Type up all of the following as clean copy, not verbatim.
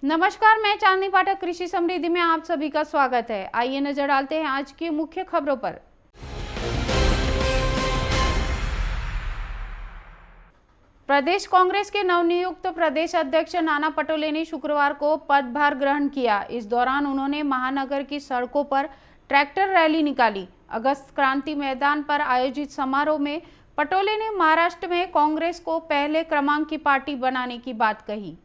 नमस्कार, मैं चांदनी पाठक कृषि समृद्धि में आप सभी का स्वागत है। आइए नजर डालते हैं आज की मुख्य खबरों पर। प्रदेश कांग्रेस के नवनियुक्त प्रदेश अध्यक्ष नाना पटोले ने शुक्रवार को पदभार ग्रहण किया। इस दौरान उन्होंने महानगर की सड़कों पर ट्रैक्टर रैली निकाली। अगस्त क्रांति मैदान पर आयोजित समारोह में पटोले ने महाराष्ट्र में कांग्रेस को पहले क्रमांक की पार्टी बनाने की बात कही।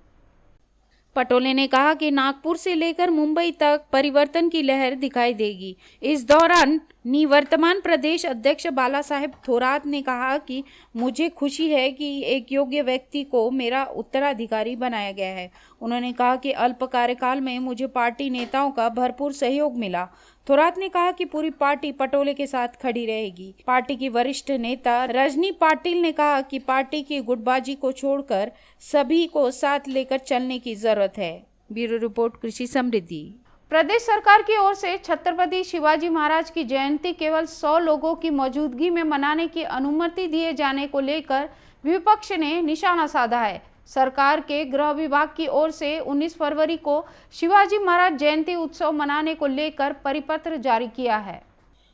पटोले ने कहा कि नागपुर से लेकर मुंबई तक परिवर्तन की लहर दिखाई देगी। इस दौरान निवर्तमान प्रदेश अध्यक्ष बालासाहेब थोरात ने कहा कि मुझे खुशी है कि एक योग्य व्यक्ति को मेरा उत्तराधिकारी बनाया गया है। उन्होंने कहा कि अल्प कार्यकाल में मुझे पार्टी नेताओं का भरपूर सहयोग मिला। थोरात ने कहा कि पूरी पार्टी पटोले के साथ खड़ी रहेगी। पार्टी की वरिष्ठ नेता रजनी पाटिल ने कहा कि पार्टी की गुटबाजी को छोड़कर सभी को साथ लेकर चलने की जरूरत है। ब्यूरो रिपोर्ट, कृषि समृद्धि। प्रदेश सरकार की ओर से छत्रपति शिवाजी महाराज की जयंती केवल 100 लोगों की मौजूदगी में मनाने की अनुमति दिए जाने को लेकर विपक्ष ने निशाना साधा है। सरकार के गृह विभाग की ओर से 19 फरवरी को शिवाजी महाराज जयंती उत्सव मनाने को लेकर परिपत्र जारी किया है।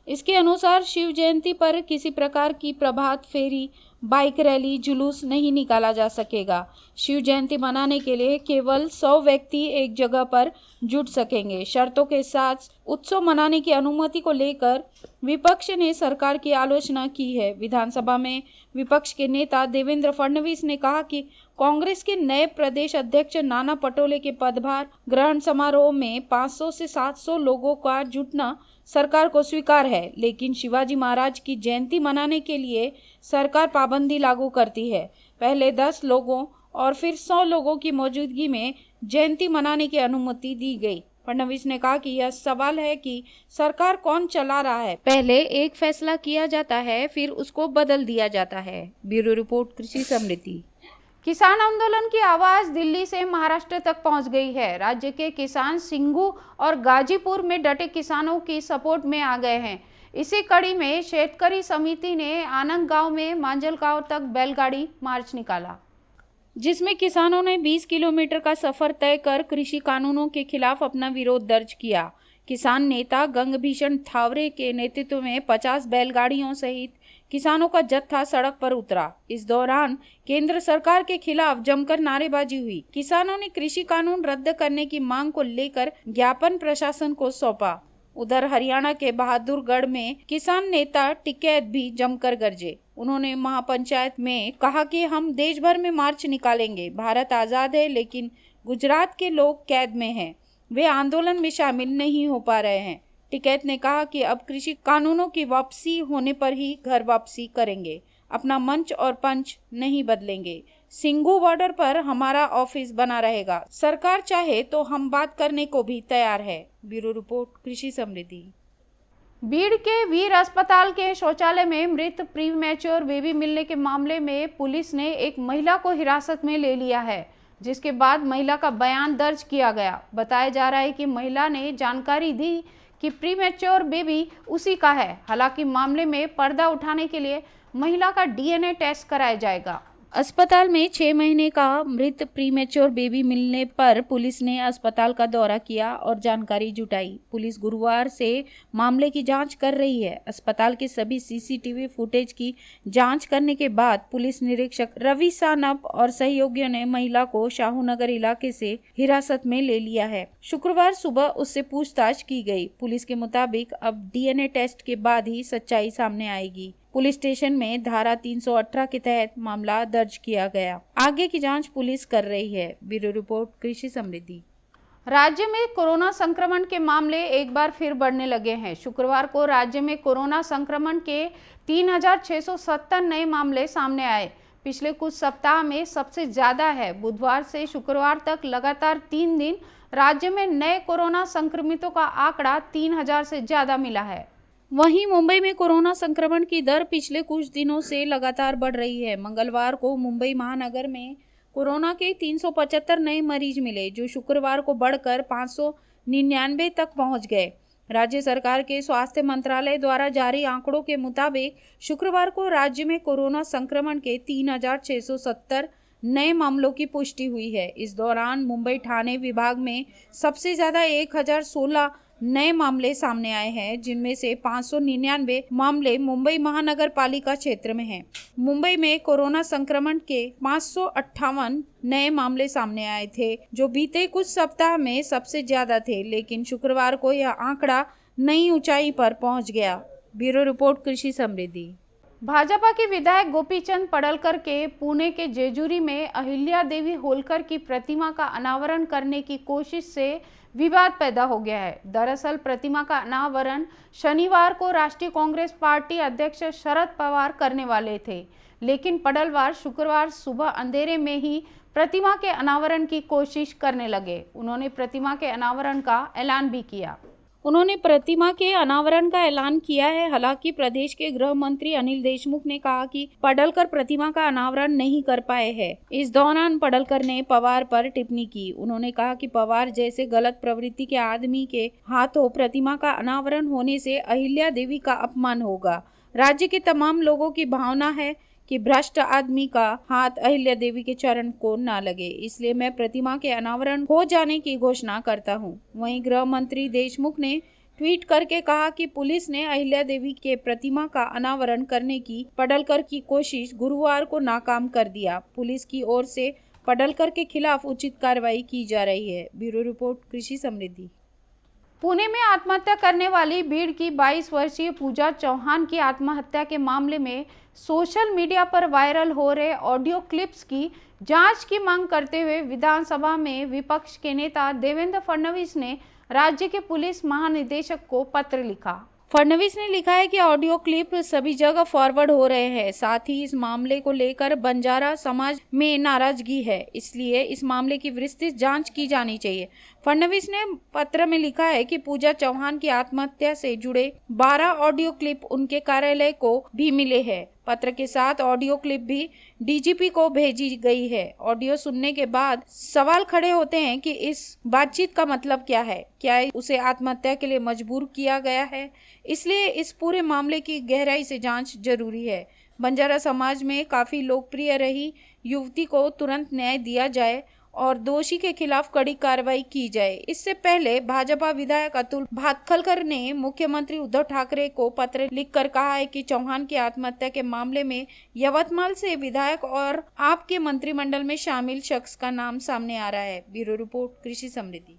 इसके अनुसार शिव जयंती पर किसी प्रकार की प्रभात फेरी, बाइक रैली, जुलूस नहीं निकाला जा सकेगा। शिव जयंती मनाने के लिए केवल 100 व्यक्ति एक जगह पर जुट सकेंगे। शर्तों के साथ उत्सव मनाने की अनुमति को लेकर विपक्ष ने सरकार की आलोचना की है। विधानसभा में विपक्ष के नेता देवेंद्र फडणवीस ने कहा कि कांग्रेस के नए प्रदेश अध्यक्ष नाना पटोले के पदभार ग्रहण समारोह में 500 से 700 लोगों का जुटना सरकार को स्वीकार है, लेकिन शिवाजी महाराज की जयंती मनाने के लिए सरकार पाबंदी लागू करती है। पहले 10 लोगों और फिर 100 लोगों की मौजूदगी में जयंती मनाने की अनुमति दी गई। फडणवीस ने कहा कि यह सवाल है कि सरकार कौन चला रहा है। पहले एक फैसला किया जाता है, फिर उसको बदल दिया जाता है। ब्यूरो रिपोर्ट, कृषि समृद्धि। किसान आंदोलन की आवाज दिल्ली से महाराष्ट्र तक पहुंच गई है। राज्य के किसान सिंघू और गाजीपुर में डटे किसानों की सपोर्ट में आ गए हैं। इसी कड़ी में शेतकरी समिति ने आनंद गांव में मांजलगांव तक बैलगाड़ी मार्च निकाला, जिसमें किसानों ने 20 किलोमीटर का सफर तय कर कृषि कानूनों के खिलाफ अपना विरोध दर्ज किया। किसान नेता गंगभीषण थावरे के नेतृत्व में 50 बैलगाड़ियों सहित किसानों का जत्था सड़क पर उतरा। इस दौरान केंद्र सरकार के खिलाफ जमकर नारेबाजी हुई। किसानों ने कृषि कानून रद्द करने की मांग को लेकर ज्ञापन प्रशासन को सौंपा। उधर हरियाणा के बहादुरगढ़ में किसान नेता टिकैत भी जमकर गरजे। उन्होंने महापंचायत में कहा कि हम देश भर में मार्च निकालेंगे। भारत आजाद है, लेकिन गुजरात के लोग कैद में हैं। वे आंदोलन में शामिल नहीं हो पा रहे हैं। टिकैत ने कहा कि अब कृषि कानूनों की वापसी होने पर ही घर वापसी करेंगे। अपना मंच और पंच नहीं बदलेंगे। सिंघू बॉर्डर पर हमारा ऑफिस बना रहेगा। सरकार चाहे तो हम बात करने को भी तैयार है। ब्यूरो रिपोर्ट, कृषि समृद्धि। बीड़ के वीर अस्पताल के शौचालय में मृत प्रीमैच्योर बेबी मिलने के मामले में पुलिस ने एक महिला को हिरासत में ले लिया है, जिसके बाद महिला का बयान दर्ज किया गया। बताया जा रहा है कि महिला ने जानकारी दी कि प्रीमैच्योर बेबी उसी का है। हालांकि मामले में पर्दा उठाने के लिए महिला का डीएनए टेस्ट कराया जाएगा। अस्पताल में 6 महीने का मृत प्रीमैच्योर बेबी मिलने पर पुलिस ने अस्पताल का दौरा किया और जानकारी जुटाई। पुलिस गुरुवार से मामले की जांच कर रही है। अस्पताल के सभी सीसीटीवी फुटेज की जांच करने के बाद पुलिस निरीक्षक रवि सानप और सहयोगियों ने महिला को शाहूनगर इलाके से हिरासत में ले लिया है। शुक्रवार सुबह उससे पूछताछ की गई। पुलिस के मुताबिक अब डीएनए टेस्ट के बाद ही सच्चाई सामने आएगी। पुलिस स्टेशन में धारा 318 के तहत मामला दर्ज किया गया। आगे की जांच पुलिस कर रही है। ब्यूरो रिपोर्ट, कृषि समृद्धि। राज्य में कोरोना संक्रमण के मामले एक बार फिर बढ़ने लगे हैं। शुक्रवार को राज्य में कोरोना संक्रमण के 3670 नए मामले सामने आए। पिछले कुछ सप्ताह में सबसे ज्यादा है। बुधवार से शुक्रवार तक लगातार 3 दिन राज्य में नए कोरोना संक्रमितों का आंकड़ा 3000 से ज्यादा मिला है। वहीं मुंबई में कोरोना संक्रमण की दर पिछले कुछ दिनों से लगातार बढ़ रही है। मंगलवार को मुंबई महानगर में कोरोना के 375 नए मरीज मिले, जो शुक्रवार को बढ़कर 599 तक पहुंच गए। राज्य सरकार के स्वास्थ्य मंत्रालय द्वारा जारी आंकड़ों के मुताबिक शुक्रवार को राज्य में कोरोना संक्रमण के 3670 नए मामलों की पुष्टि हुई है। इस दौरान मुंबई ठाणे विभाग में सबसे ज़्यादा 1016 नए मामले सामने आए हैं, जिनमें से 599 मामले मुंबई महानगर पालिका क्षेत्र में हैं। मुंबई में कोरोना संक्रमण के 558 नए मामले सामने आए थे, जो बीते कुछ सप्ताह में सबसे ज्यादा थे, लेकिन शुक्रवार को यह आंकड़ा नई ऊंचाई पर पहुंच गया। ब्यूरो रिपोर्ट, कृषि समृद्धि। भाजपा के विधायक गोपीचंद पडलकर के पुणे के जेजुरी में अहिल्या देवी होलकर की प्रतिमा का अनावरण करने की कोशिश से विवाद पैदा हो गया है। दरअसल प्रतिमा का अनावरण शनिवार को राष्ट्रीय कांग्रेस पार्टी अध्यक्ष शरद पवार करने वाले थे, लेकिन पडलवार शुक्रवार सुबह अंधेरे में ही प्रतिमा के अनावरण की कोशिश करने लगे। उन्होंने प्रतिमा के अनावरण का ऐलान भी किया। हालांकि प्रदेश के गृह मंत्री अनिल देशमुख ने कहा कि पडलकर प्रतिमा का अनावरण नहीं कर पाए हैं। इस दौरान पडलकर ने पवार पर टिप्पणी की। उन्होंने कहा कि पवार जैसे गलत प्रवृत्ति के आदमी के हाथों प्रतिमा का अनावरण होने से अहिल्या देवी का अपमान होगा। राज्य के तमाम लोगों की भावना है कि भ्रष्ट आदमी का हाथ अहिल्या देवी के चरण को न लगे, इसलिए मैं प्रतिमा के अनावरण हो जाने की घोषणा करता हूं। वहीं गृह मंत्री देशमुख ने ट्वीट करके कहा कि पुलिस ने अहिल्या देवी के प्रतिमा का अनावरण करने की पडलकर की कोशिश गुरुवार को नाकाम कर दिया। पुलिस की ओर से पडलकर के खिलाफ उचित कार्रवाई की जा रही है। ब्यूरो रिपोर्ट, कृषि समृद्धि। पुणे में आत्महत्या करने वाली भीड़ की 22 वर्षीय पूजा चौहान की आत्महत्या के मामले में सोशल मीडिया पर वायरल हो रहे ऑडियो क्लिप्स की जांच की मांग करते हुए विधानसभा में विपक्ष के नेता देवेंद्र फडणवीस ने राज्य के पुलिस महानिदेशक को पत्र लिखा। फडणवीस ने लिखा है कि ऑडियो क्लिप सभी जगह फॉरवर्ड हो रहे हैं, साथ ही इस मामले को लेकर बंजारा समाज में नाराजगी है, इसलिए इस मामले की विस्तृत जांच की जानी चाहिए। फडणवीस ने पत्र में लिखा है कि पूजा चौहान की आत्महत्या से जुड़े 12 ऑडियो क्लिप उनके कार्यालय को भी मिले हैं। पत्र के साथ ऑडियो क्लिप भी डीजीपी को भेजी गई है। ऑडियो सुनने के बाद सवाल खड़े होते हैं कि इस बातचीत का मतलब क्या है? क्या उसे आत्महत्या के लिए मजबूर किया गया है? इसलिए इस पूरे मामले की गहराई से जांच जरूरी है। बंजारा समाज में काफी लोकप्रिय रही युवती को तुरंत न्याय दिया जाए और दोषी के खिलाफ कड़ी कार्रवाई की जाए। इससे पहले भाजपा विधायक अतुल भातखलकर ने मुख्यमंत्री उद्धव ठाकरे को पत्र लिखकर कहा है कि चौहान की आत्महत्या के मामले में यवतमाल से विधायक और आपके मंत्रिमंडल में शामिल शख्स का नाम सामने आ रहा है। ब्यूरो रिपोर्ट, कृषि समृद्धि।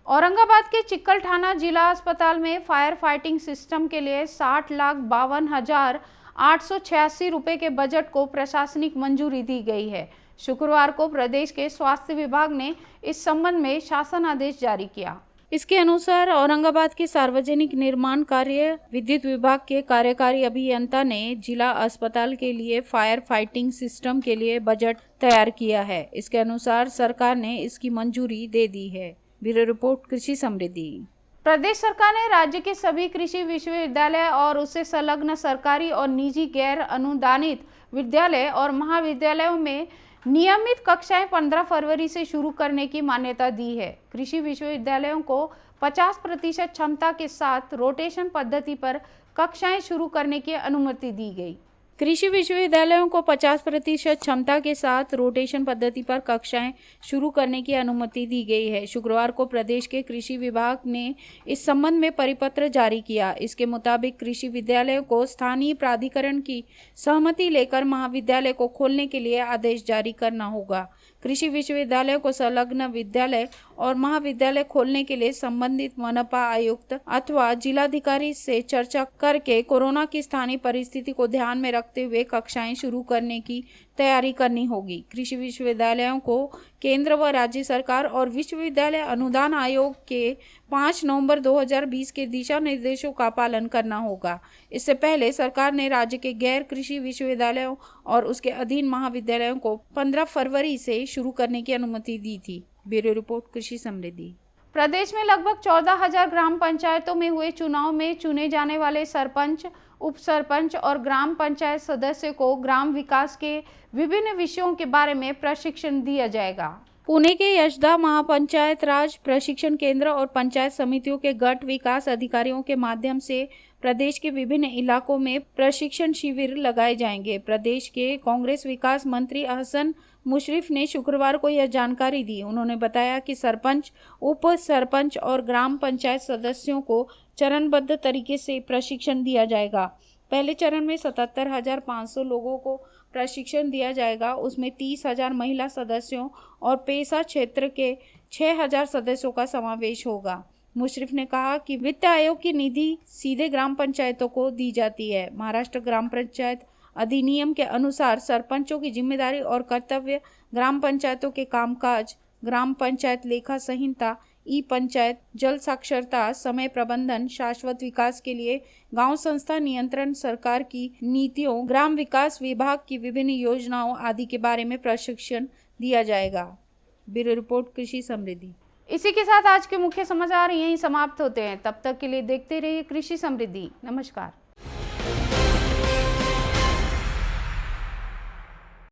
औरंगाबाद के चिकलठाना जिला अस्पताल में फायर फाइटिंग सिस्टम के लिए 60,52,886 रुपए के बजट को प्रशासनिक मंजूरी दी गई है। शुक्रवार को प्रदेश के स्वास्थ्य विभाग ने इस संबंध में शासन आदेश जारी किया। इसके अनुसार औरंगाबाद के सार्वजनिक निर्माण कार्य विद्युत विभाग के कार्यकारी अभियंता ने जिला अस्पताल के लिए फायर फाइटिंग सिस्टम के लिए बजट तैयार किया है। इसके अनुसार सरकार ने इसकी मंजूरी दे दी है। ब्यूरो रिपोर्ट, कृषि समृद्धि। प्रदेश सरकार ने राज्य के सभी कृषि विश्वविद्यालय और उससे संलग्न सरकारी और निजी गैर अनुदानित विद्यालय और महाविद्यालयों में नियमित कक्षाएं 15 फरवरी से शुरू करने की मान्यता दी है। कृषि विश्वविद्यालयों को 50% क्षमता के साथ रोटेशन पद्धति पर कक्षाएं शुरू करने की अनुमति दी गई। कृषि विश्वविद्यालयों को 50% क्षमता के साथ रोटेशन पद्धति पर कक्षाएं शुरू करने की अनुमति दी गई है। शुक्रवार को प्रदेश के कृषि विभाग ने इस संबंध में परिपत्र जारी किया। इसके मुताबिक कृषि विद्यालयों को स्थानीय प्राधिकरण की सहमति लेकर महाविद्यालय को खोलने के लिए आदेश जारी करना होगा। कृषि विश्वविद्यालयों को संलग्न विद्यालय और महाविद्यालय खोलने के लिए संबंधित मनपा आयुक्त अथवा जिलाधिकारी से चर्चा करके कोरोना की स्थानीय परिस्थिति को ध्यान में रखते हुए कक्षाएं शुरू करने की तैयारी करनी होगी। कृषि विश्वविद्यालयों को केंद्र व राज्य सरकार और विश्वविद्यालय अनुदान आयोग के 5 नवंबर 2020 के दिशा निर्देशों का पालन करना होगा। इससे पहले सरकार ने राज्य के गैर कृषि विश्वविद्यालयों और उसके अधीन महाविद्यालयों को 15 फरवरी से शुरू करने की अनुमति दी थी। ब्यूरो रिपोर्ट, कृषि समृद्धि। प्रदेश में लगभग 14,000 ग्राम पंचायतों में हुए चुनाव में चुने जाने वाले सरपंच, उप सरपंच और ग्राम पंचायत सदस्य को ग्राम विकास के विभिन्न विषयों के बारे में प्रशिक्षण दिया जाएगा। पुणे के यशदा महापंचायत राज प्रशिक्षण केंद्र और पंचायत समितियों के गट विकास अधिकारियों के माध्यम से प्रदेश के विभिन्न इलाकों में प्रशिक्षण शिविर लगाए जाएंगे। प्रदेश के कांग्रेस विकास मंत्री अहसन मुशर्रफ ने शुक्रवार को यह जानकारी दी। उन्होंने बताया कि सरपंच, उप सरपंच और ग्राम पंचायत सदस्यों को चरणबद्ध तरीके से प्रशिक्षण दिया जाएगा। पहले चरण में 77,500 लोगों को प्रशिक्षण दिया जाएगा। उसमें 30,000 महिला सदस्यों और पेशा क्षेत्र के 6,000 सदस्यों का समावेश होगा। मुशर्रफ ने कहा कि वित्त आयोग की निधि सीधे ग्राम पंचायतों को दी जाती है। महाराष्ट्र ग्राम पंचायत अधिनियम के अनुसार सरपंचों की जिम्मेदारी और कर्तव्य, ग्राम पंचायतों के कामकाज, ग्राम पंचायत लेखा संहिता, ई पंचायत, जल साक्षरता, समय प्रबंधन, शाश्वत विकास के लिए गांव संस्था नियंत्रण, सरकार की नीतियों, ग्राम विकास विभाग की विभिन्न योजनाओं आदि के बारे में प्रशिक्षण दिया जाएगा। ब्यूरो रिपोर्ट, कृषि समृद्धि। इसी के साथ आज के मुख्य समाचार यहीं समाप्त होते हैं। तब तक के लिए देखते रहिए कृषि समृद्धि। नमस्कार।